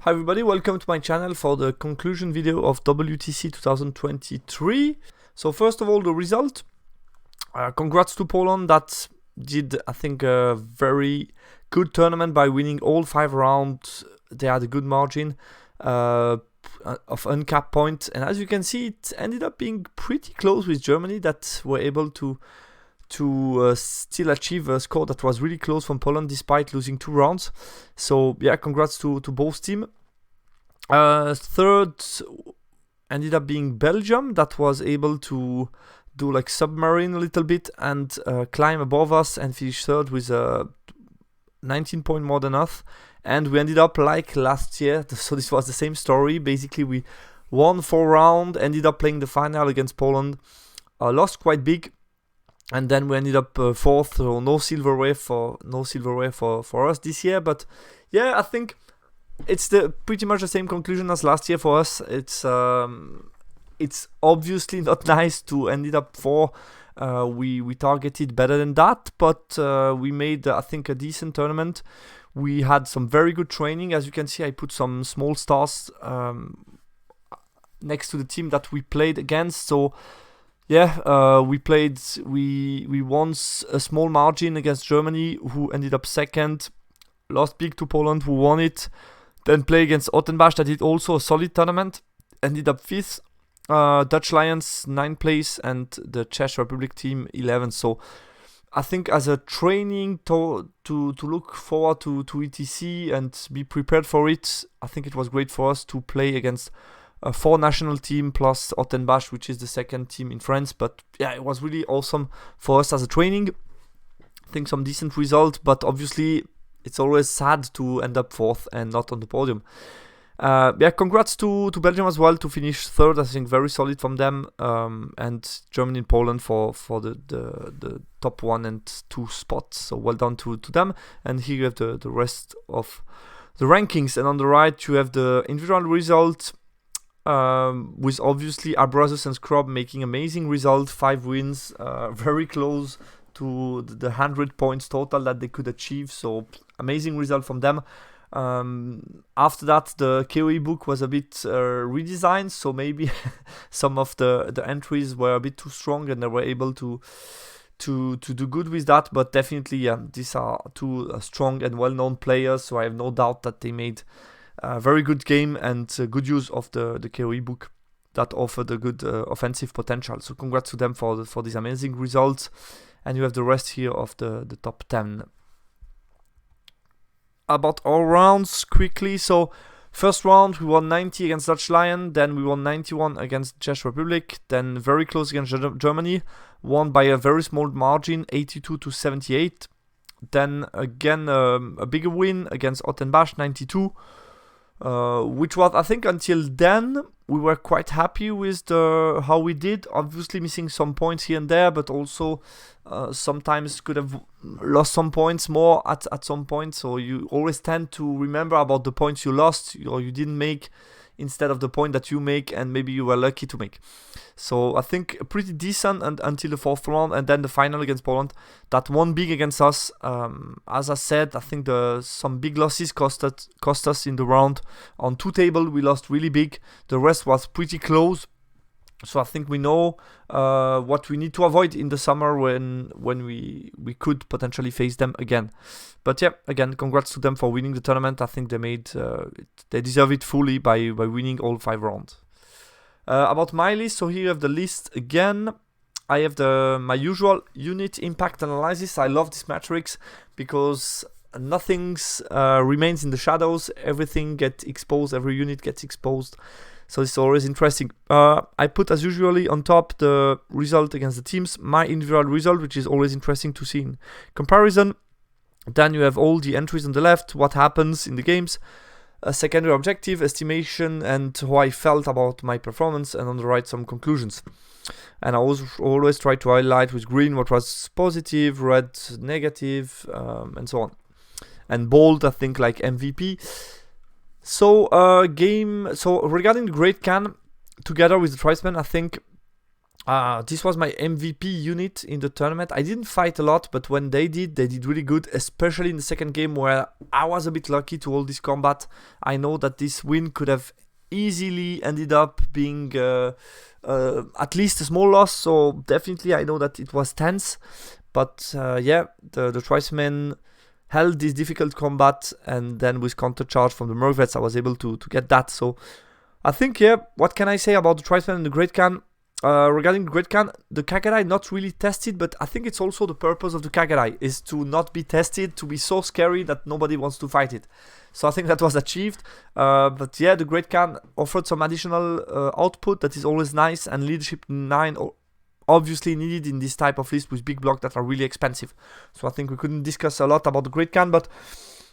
Hi everybody, welcome to my channel for the conclusion video of WTC 2023. So first of all, the result. Congrats to Poland that did, I think, a very good tournament by winning all 5 rounds. They had a good margin of uncapped points, and as you can see, it ended up being pretty close with Germany that were able to still achieve a score that was really close from Poland despite losing 2 rounds. So yeah, congrats to both teams. Third ended up being Belgium that was able to do like submarine a little bit and climb above us and finish third with 19 points more than us. And we ended up like last year, so this was the same story. Basically, we won 4 rounds, ended up playing the final against Poland, lost quite big, and then we ended up fourth. So no silverware for us this year. But yeah, I think it's pretty much the same conclusion as last year for us. It's obviously not nice to end it up 4. We targeted better than that, but we made I think a decent tournament. We had some very good training. As you can see, I put some small stars next to the team that we played against. So yeah, we won a small margin against Germany, who ended up second. Lost big to Poland, who won it. Then play against Ottenbach, that did also a solid tournament. Ended up 5th. Dutch Lions 9th place, and the Czech Republic team 11th. So I think as a training to look forward to WTC and be prepared for it, I think it was great for us to play against a 4 national team plus Ottenbach, which is the second team in France. But yeah, it was really awesome for us as a training. I think some decent result, but obviously it's always sad to end up 4th and not on the podium. Yeah, congrats to Belgium as well to finish 3rd. I think very solid from them, and Germany and Poland for the top 1 and 2 spots. So well done to them. And here you have the rest of the rankings. And on the right you have the individual result, with obviously our brothers and Scrub making amazing result, 5 wins, very close to the 100 points total that they could achieve. So amazing result from them. After that, the KOE book was a bit redesigned, so maybe some of the entries were a bit too strong and they were able to do good with that. But definitely, yeah, these are 2 strong and well-known players, so I have no doubt that they made a very good game and good use of the KOE book that offered a good offensive potential. So congrats to them for these amazing results. And you have the rest here of the top 10. About all rounds quickly. So first round we won 90 against Dutch Lion, then we won 91 against Czech Republic, then very close against Germany, won by a very small margin, 82 to 78. Then again a bigger win against Ottenbach, 92, which was, I think, until then we were quite happy with how we did. Obviously missing some points here and there, but also sometimes could have lost some points more at some point. So you always tend to remember about the points you lost or you didn't make instead of the point that you make and maybe you were lucky to make. So I think pretty decent until the 4th round, and then the final against Poland that won big against us. As I said, I think some big losses cost us in the round. On 2 table we lost really big. The rest was pretty close. So I think we know what we need to avoid in the summer when we could potentially face them again. But yeah, again, congrats to them for winning the tournament. I think they deserve it fully by winning all 5 rounds. About my list, so here you have the list again. I have my usual unit impact analysis. I love this matrix because nothing remains in the shadows. Everything gets exposed. Every unit gets exposed. So it's always interesting. I put, as usually, on top the result against the teams, my individual result, which is always interesting to see in comparison. Then you have all the entries on the left, what happens in the games, a secondary objective, estimation, and how I felt about my performance, and on the right some conclusions. And I always try to highlight with green what was positive, red negative, and so on. And bold, I think, like MVP. So regarding the Great Can, together with the Tribesmen, I think This was my MVP unit in the tournament. I didn't fight a lot, but when they did really good, especially in the second game where I was a bit lucky to hold this combat. I know that this win could have easily ended up being at least a small loss, so definitely I know that it was tense. But yeah, the Tribesmen held this difficult combat, and then with counter charge from the Mergvets, I was able to get that. So I think, yeah, what can I say about the Tribesmen and the Great Khan? Regarding Great Khan, the Kagedai not really tested, but I think it's also the purpose of the Kagedai is to not be tested, to be so scary that nobody wants to fight it. So I think that was achieved. But yeah, the Great Khan offered some additional output that is always nice, and leadership 9 obviously needed in this type of list with big blocks that are really expensive. So I think we couldn't discuss a lot about the Great Khan, but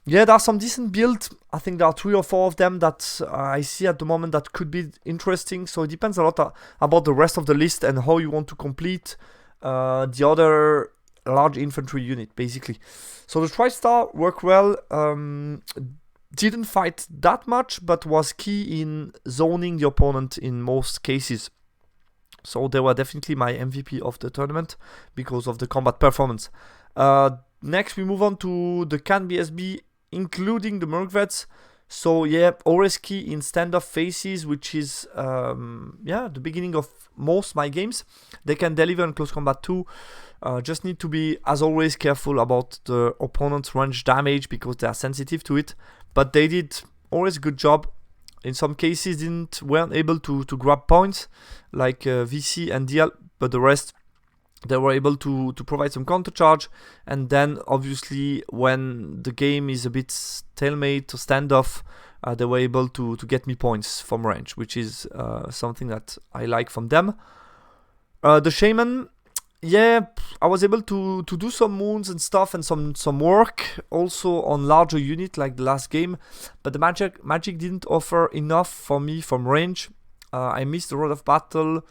yeah, there are some decent builds. I think there are 3 or 4 of them that I see at the moment that could be interesting. So it depends a lot about the rest of the list and how you want to complete the other large infantry unit, basically. So the Tri-Star worked well. Didn't fight that much, but was key in zoning the opponent in most cases. So they were definitely my MVP of the tournament because of the combat performance. Next, we move on to the Khan BSB, including the Mergvets. So yeah, always key in standoff phases, which is the beginning of most my games. They can deliver in close combat too. Just need to be, as always, careful about the opponent's range damage because they are sensitive to it. But they did always a good job. In some cases, weren't able to grab points like VC and DL, but the rest they were able to provide some counter charge. And then obviously when the game is a bit stalemate or standoff, they were able to get me points from range, which is something that I like from them. The Shaman, yeah, I was able to do some moons and stuff and some work also on larger unit like the last game, but the magic didn't offer enough for me from range. I missed the Rod of Battle,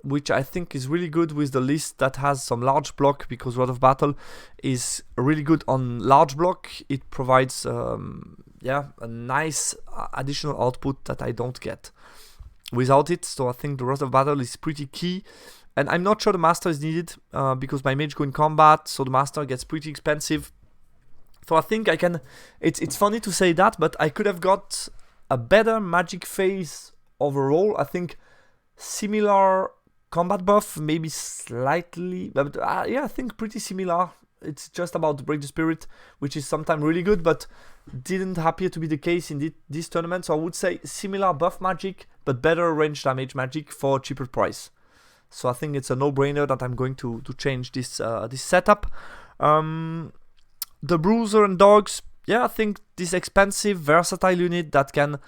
which I think is really good with the list that has some large block, because Rod of Battle is really good on large block. It provides a nice additional output that I don't get without it. So I think the Rod of Battle is pretty key. And I'm not sure the Master is needed because my mage go in combat, so the Master gets pretty expensive. So I think I can... It's funny to say that, but I could have got a better magic phase overall. I think similar combat buff, maybe slightly... But yeah, I think pretty similar. It's just about Break the Spirit, which is sometimes really good, but didn't appear to be the case in this tournament. So I would say similar buff magic, but better range damage magic for a cheaper price. So I think it's a no-brainer that I'm going to change this setup. The Bruiser and Dogs, yeah, I think this expensive, versatile unit that can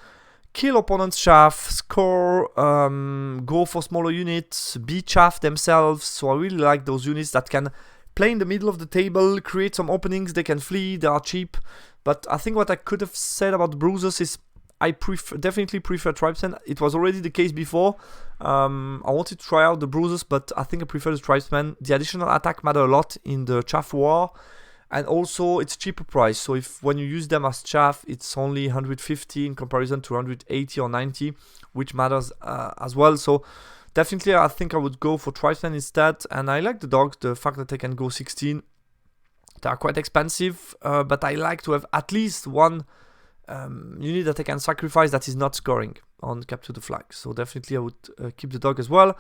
kill opponents' chaff, score, go for smaller units, be chaff themselves. So I really like those units that can play in the middle of the table, create some openings, they can flee, they are cheap. But I think what I could have said about the Bruisers is I definitely prefer Tribesmen. It was already the case before. I wanted to try out the Bruisers, but I think I prefer the Tribesmen. The additional attack matter a lot in the chaff war, and also it's cheaper price. So when you use them as chaff, it's only 150 in comparison to 180 or 90, which matters as well. So definitely I think I would go for Tribesmen instead. And I like the Dogs, the fact that they can go 16. They are quite expensive, but I like to have at least one unit that I can sacrifice that is not scoring on Capture the Flag. So definitely I would keep the Dog as well.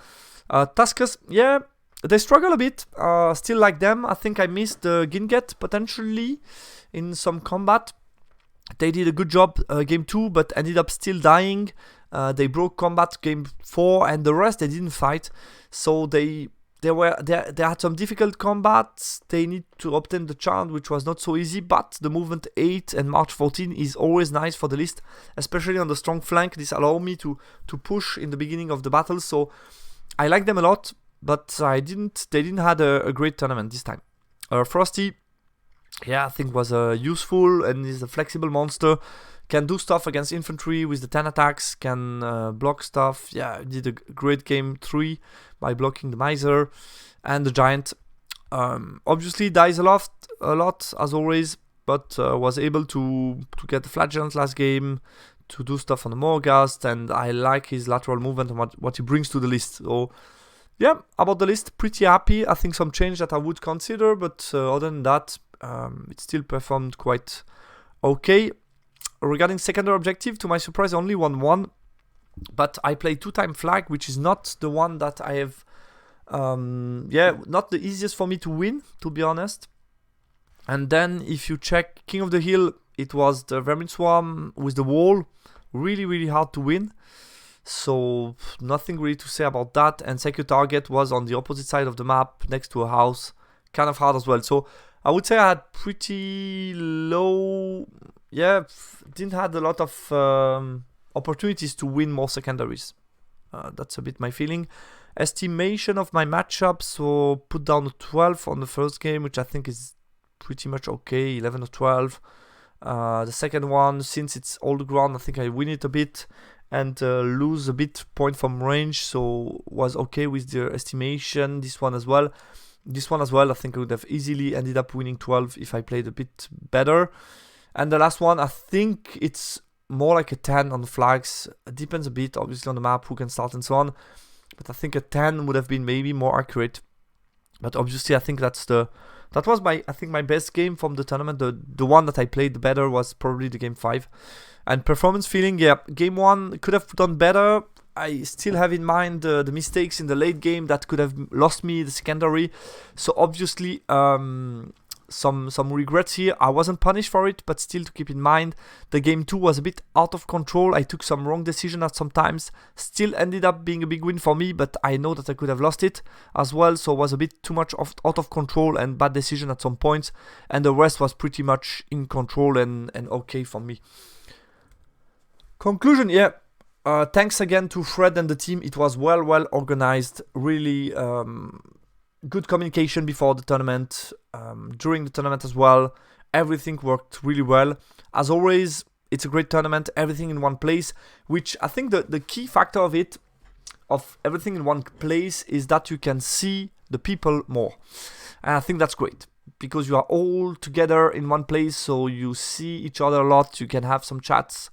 Tuskers, yeah, they struggle a bit. Still like them. I think I missed the Ginget potentially in some combat. They did a good job game 2, but ended up still dying. They broke combat game 4, and the rest they didn't fight. So they had some difficult combats. They need to obtain the chant, which was not so easy, but the movement 8 and March 14 is always nice for the list, especially on the strong flank. This allowed me to push in the beginning of the battle, so I like them a lot, but they didn't have a great tournament this time. Frosty, yeah, I think was useful and is a flexible monster. Can do stuff against infantry with the 10 attacks, can block stuff. Yeah, did a great game 3 by blocking the Miser. And the Giant obviously dies a lot as always, but was able to get the Flagellant last game, to do stuff on the Morghast, and I like his lateral movement and what he brings to the list. So yeah, about the list, pretty happy. I think some change that I would consider, but other than that, it still performed quite okay. Regarding secondary objective, to my surprise, I only won one, but I played 2-time flag, which is not the one that I have, not the easiest for me to win, to be honest. And then if you check King of the Hill, it was the Vermin Swarm with the wall, really, really hard to win. So nothing really to say about that. And second target was on the opposite side of the map, next to a house, kind of hard as well. So I would say I had pretty low, didn't have a lot of opportunities to win more secondaries. That's a bit my feeling. Estimation of my matchup, so put down a 12 on the first game, which I think is pretty much okay, 11 or 12. The second one, since it's all the ground, I think I win it a bit and lose a bit point from range, so was okay with the estimation. This one as well, I think I would have easily ended up winning 12 if I played a bit better. And the last one, I think it's more like a 10 on the flags. It depends a bit, obviously, on the map, who can start and so on. But I think a 10 would have been maybe more accurate. But obviously, I think that was my best game from the tournament. The one that I played better was probably the game 5. And performance feeling, game 1 could have done better. I still have in mind the mistakes in the late game that could have lost me the secondary. So obviously, some regrets here. I wasn't punished for it, but still to keep in mind, the game 2 was a bit out of control. I took some wrong decision at some times. Still ended up being a big win for me, but I know that I could have lost it as well. So it was a bit too much out of control and bad decision at some points. And the rest was pretty much in control and okay for me. Conclusion, thanks again to Fred and the team. It was well organized, really good communication before the tournament, during the tournament as well. Everything worked really well. As always, it's a great tournament, everything in one place, which I think the key factor of everything in one place is that you can see the people more. And I think that's great, because you are all together in one place, so you see each other a lot, you can have some chats,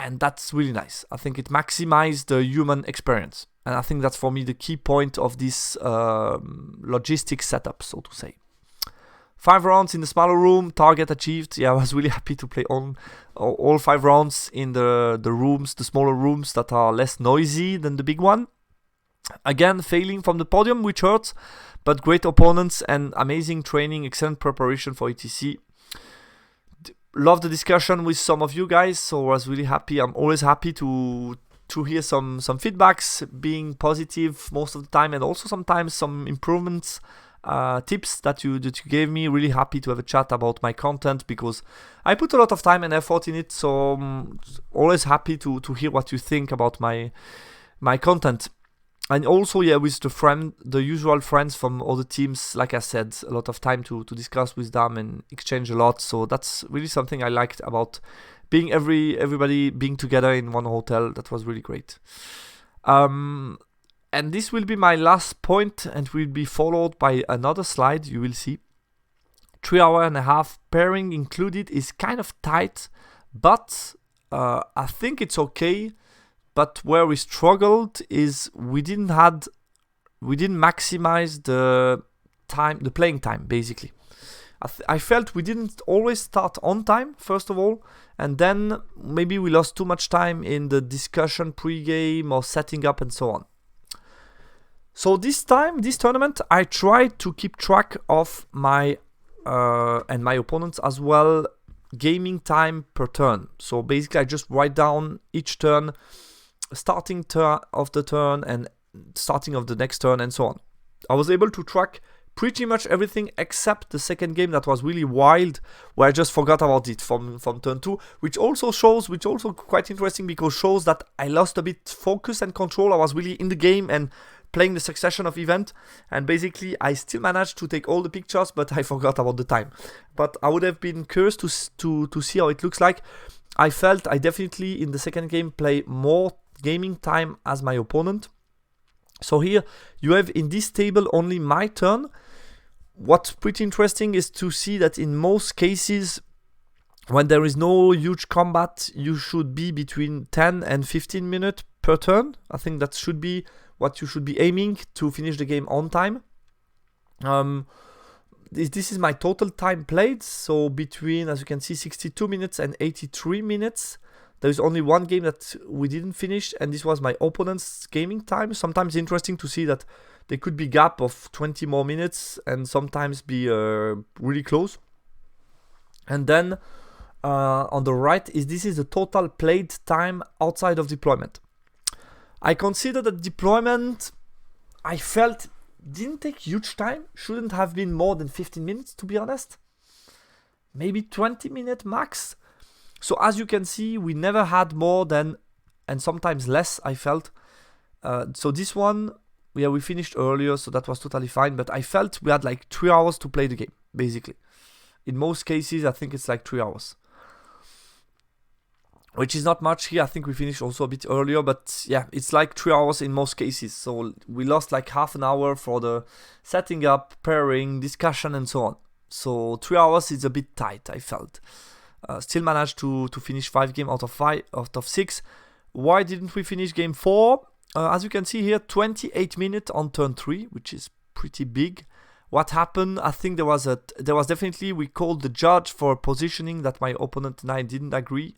and that's really nice. I think it maximizes the human experience. And I think that's for me the key point of this logistics setup, so to say. 5 rounds in the smaller room, target achieved. I was really happy to play all 5 rounds in the rooms, the smaller rooms that are less noisy than the big one. Again, failing from the podium, which hurts, but great opponents and amazing training, excellent preparation for ETC. Love the discussion with some of you guys, so I was really happy. I'm always happy to hear some feedbacks, being positive most of the time, and also sometimes some improvements, tips that you gave me. Really happy to have a chat about my content, because I put a lot of time and effort in it, so I'm always happy to hear what you think about my content. And also, with the usual friends from other teams, like I said, a lot of time to discuss with them and exchange a lot. So that's really something I liked about being everybody being together in one hotel. That was really great. And this will be my last point, and will be followed by another slide. You will see 3 hours and a half pairing included is kind of tight, but I think it's okay. But where we struggled is we didn't maximize the playing time, basically. I felt we didn't always start on time, first of all, and then maybe we lost too much time in the discussion pre-game or setting up and so on. So this tournament, I tried to keep track of my and my opponents as well, gaming time per turn. So basically I just write down each turn, starting of the turn and starting of the next turn and so on. I was able to track pretty much everything except the second game that was really wild, where I just forgot about it from turn 2, which also quite interesting, because shows that I lost a bit focus and control. I was really in the game and playing the succession of event, and basically I still managed to take all the pictures, but I forgot about the time. But I would have been curious to see how it looks like. I felt I definitely in the second game play more gaming time as my opponent. So here you have in this table only my turn. What's pretty interesting is to see that in most cases when there is no huge combat, you should be between 10 and 15 minutes per turn. I think that should be what you should be aiming to finish the game on time. This is my total time played, so between, as you can see, 62 minutes and 83 minutes. There is only one game that we didn't finish, and this was my opponent's gaming time. Sometimes interesting to see that there could be gap of 20 more minutes and sometimes be really close. And then on the right this is the total played time outside of deployment. I consider that deployment, I felt, didn't take huge time. Shouldn't have been more than 15 minutes, to be honest. Maybe 20 minutes max. So as you can see, we never had more than, and sometimes less, I felt. So this one, we finished earlier, so that was totally fine. But I felt we had like 3 hours to play the game, basically. In most cases, I think it's like 3 hours. Which is not much here. I think we finished also a bit earlier, but yeah, it's like 3 hours in most cases. So we lost like half an hour for the setting up, pairing, discussion, and so on. So 3 hours is a bit tight, I felt. Still managed to finish 5 games out of 6. Why didn't we finish game 4? As you can see here, 28 minutes on turn 3, which is pretty big. What happened? I think there was definitely, we called the judge for positioning that my opponent and I didn't agree.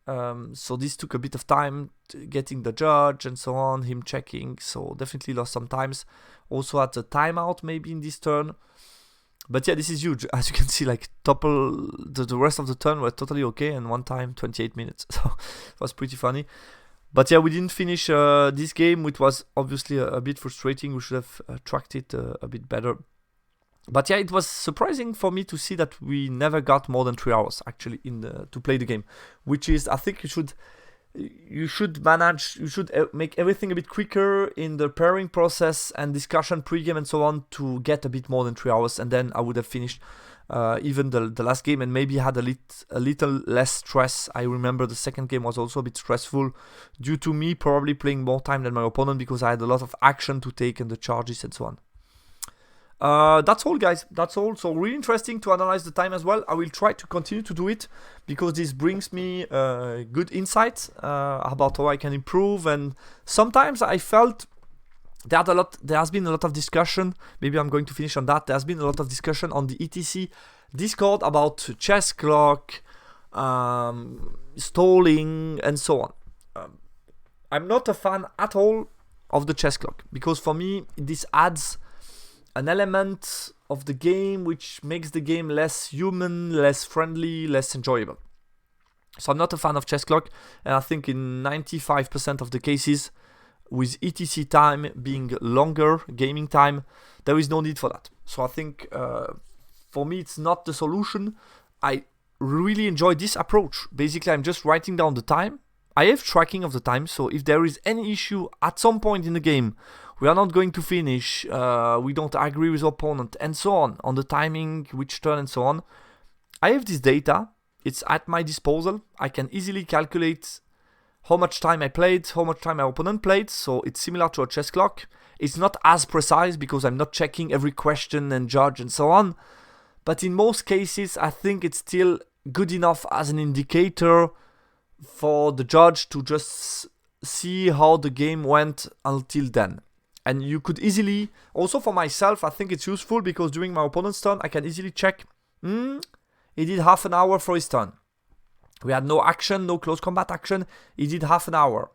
So this took a bit of time getting the judge and so on, him checking, so definitely lost some times. Also had a timeout maybe in this turn. But yeah, this is huge. As you can see, like the rest of the turn were totally okay, and one time 28 minutes. So it was pretty funny. But yeah, we didn't finish this game, which was obviously a bit frustrating. We should have tracked it a bit better. But yeah, it was surprising for me to see that we never got more than 3 hours actually to play the game, which is, I think you should make everything a bit quicker in the pairing process and discussion pre-game and so on to get a bit more than 3 hours, and then I would have finished even the last game and maybe had a little less stress. I remember the second game was also a bit stressful due to me probably playing more time than my opponent because I had a lot of action to take and the charges and so on. That's all, guys. That's all. So really interesting to analyze the time as well. I will try to continue to do it because this brings me good insights about how I can improve. And sometimes I felt there has been a lot of discussion. Maybe I'm going to finish on that. There's been a lot of discussion on the ETC Discord about chess clock, stalling, and so on. I'm not a fan at all of the chess clock because for me this adds an element of the game which makes the game less human, less friendly, less enjoyable. So I'm not a fan of chess clock, and I think in 95% of the cases, with ETC time being longer, gaming time, there is no need for that. So I think for me it's not the solution. I really enjoy this approach. Basically, I'm just writing down the time. I have tracking of the time, so if there is any issue at some point in the game, we are not going to finish, we don't agree with opponent, and so on the timing, which turn, and so on. I have this data, it's at my disposal. I can easily calculate how much time I played, how much time my opponent played, so it's similar to a chess clock. It's not as precise because I'm not checking every question and judge and so on, but in most cases, I think it's still good enough as an indicator for the judge to just see how the game went until then. And you could easily, also for myself, I think it's useful because during my opponent's turn, I can easily check, he did half an hour for his turn. We had no action, no close combat action, he did half an hour.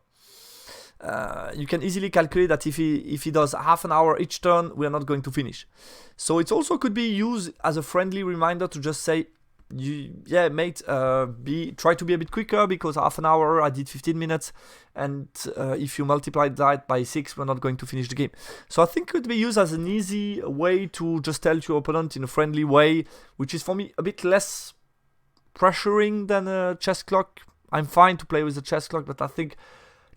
You can easily calculate that if he does half an hour each turn, we are not going to finish. So it also could be used as a friendly reminder to just say, mate, try to be a bit quicker because half an hour I did 15 minutes, and if you multiply that by 6, we're not going to finish the game. So I think it could be used as an easy way to just tell your opponent in a friendly way, which is for me a bit less pressuring than a chess clock. I'm fine to play with a chess clock, but I think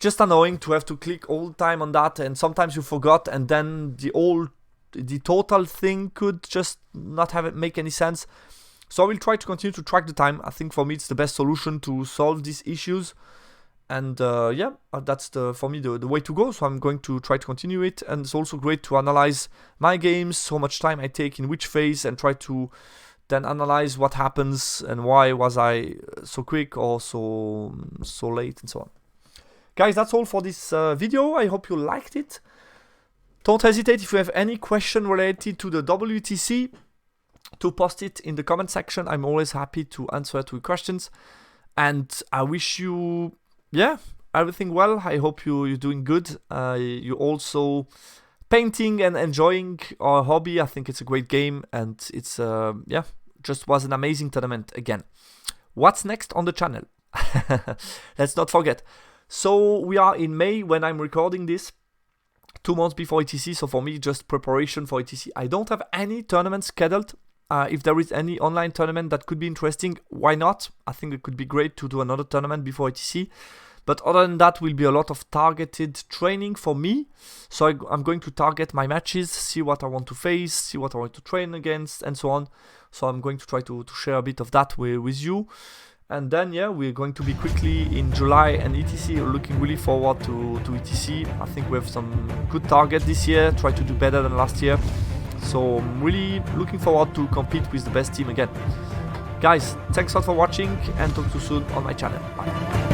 just annoying to have to click all the time on that, and sometimes you forgot, and then the total thing could just not make any sense. So I will try to continue to track the time. I think for me it's the best solution to solve these issues. And that's for me the way to go. So I'm going to try to continue it. And it's also great to analyze my games, how much time I take in which phase, and try to then analyze what happens and why was I so quick or so late and so on. Guys, that's all for this video. I hope you liked it. Don't hesitate if you have any question related to the WTC to post it in the comment section. I'm always happy to answer to questions. And I wish you, everything well. I hope you're doing good. You also painting and enjoying our hobby. I think it's a great game, and it's just was an amazing tournament again. What's next on the channel? Let's not forget. So we are in May when I'm recording this, 2 months before ETC. So for me, just preparation for ETC. I don't have any tournaments scheduled. If there is any online tournament that could be interesting, why not? I think it could be great to do another tournament before ETC. But other than that, will be a lot of targeted training for me. So I'm going to target my matches, see what I want to face, see what I want to train against, and so on. So I'm going to try to share a bit of that with you. And then, we're going to be quickly in July and ETC. We're looking really forward to ETC. I think we have some good targets this year, try to do better than last year. So I'm really looking forward to compete with the best team again. Guys, thanks a lot for watching, and talk to you soon on my channel. Bye.